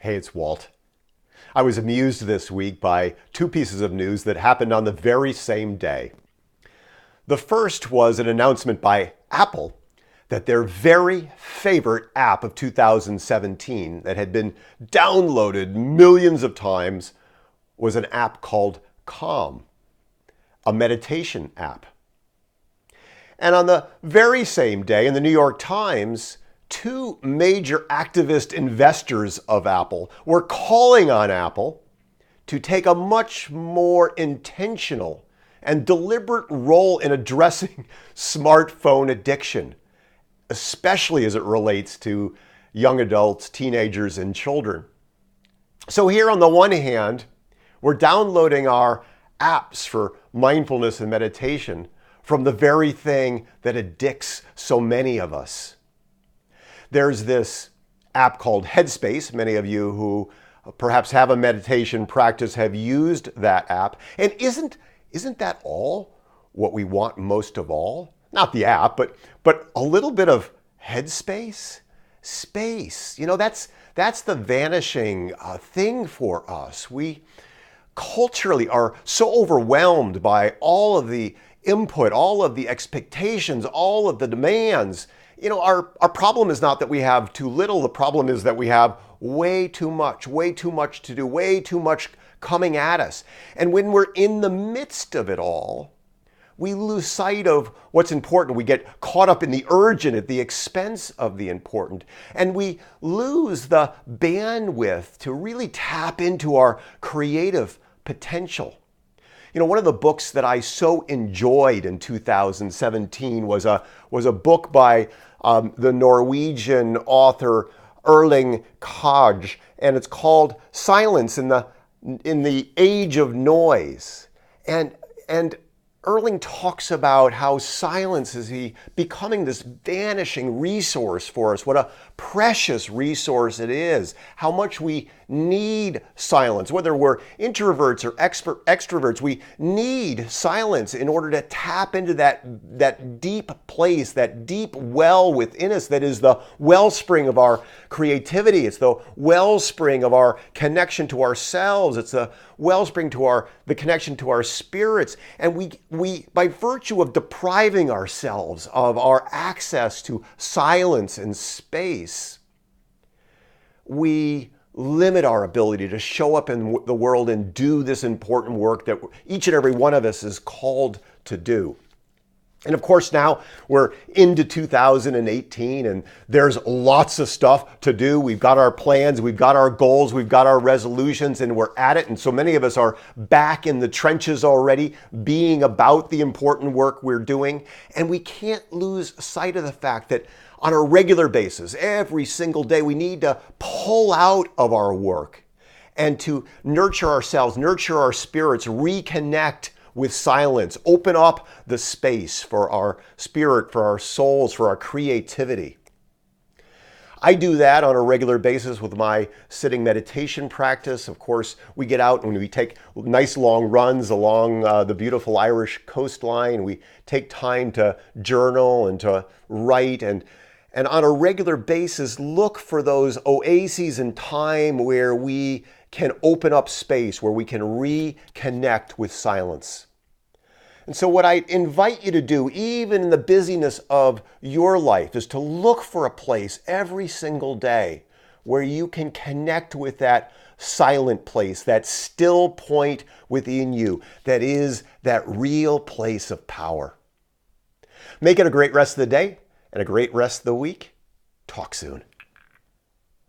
Hey, it's Walt. I was amused this week by two pieces of news that happened on the very same day. The first was an announcement by Apple that their very favorite app of 2017 that had been downloaded millions of times was an app called Calm, a meditation app. And on the very same day in the New York Times, two major activist investors of Apple were calling on Apple to take a much more intentional and deliberate role in addressing smartphone addiction, especially as it relates to young adults, teenagers, and children. So here on the one hand, we're downloading our apps for mindfulness and meditation from the very thing that addicts so many of us. There's this app called Headspace. Many of you who perhaps have a meditation practice have used that app. And isn't that all what we want most of all? Not the app, but a little bit of headspace, space. You know, that's the vanishing thing for us. We culturally are so overwhelmed by all of the input, all of the expectations, all of the demands. You know, our problem is not that we have too little. The problem is that we have way too much to do, way too much coming at us. And when we're in the midst of it all, we lose sight of what's important. We get caught up in the urgent at the expense of the important. And we lose the bandwidth to really tap into our creative potential. You know, one of the books that I so enjoyed in 2017 was a book by the Norwegian author Erling Kaj, and it's called Silence in the Age of Noise. And Erling talks about how silence is becoming this vanishing resource for us, what a precious resource it is, how much we need silence. Whether we're introverts or extroverts, we need silence in order to tap into that deep place, that deep well within us that is the wellspring of our creativity. It's the wellspring of our connection to ourselves. It's the wellspring to the connection to our spirits. And we, by virtue of depriving ourselves of our access to silence and space, we limit our ability to show up in the world and do this important work that each and every one of us is called to do. And of course, now we're into 2018 and there's lots of stuff to do. We've got our plans, we've got our goals, we've got our resolutions, and we're at it. And so many of us are back in the trenches already, being about the important work we're doing. And we can't lose sight of the fact that on a regular basis, every single day, we need to pull out of our work and to nurture ourselves, nurture our spirits, reconnect with silence, open up the space for our spirit, for our souls, for our creativity. I do that on a regular basis with my sitting meditation practice. Of course, we get out and we take nice long runs along the beautiful Irish coastline. We take time to journal and to write and on a regular basis look for those oases in time where we can open up space, where we can reconnect with silence. And so what I invite you to do, even in the busyness of your life, is to look for a place every single day where you can connect with that silent place, that still point within you that is that real place of power. Make it a great rest of the day and a great rest of the week. Talk soon.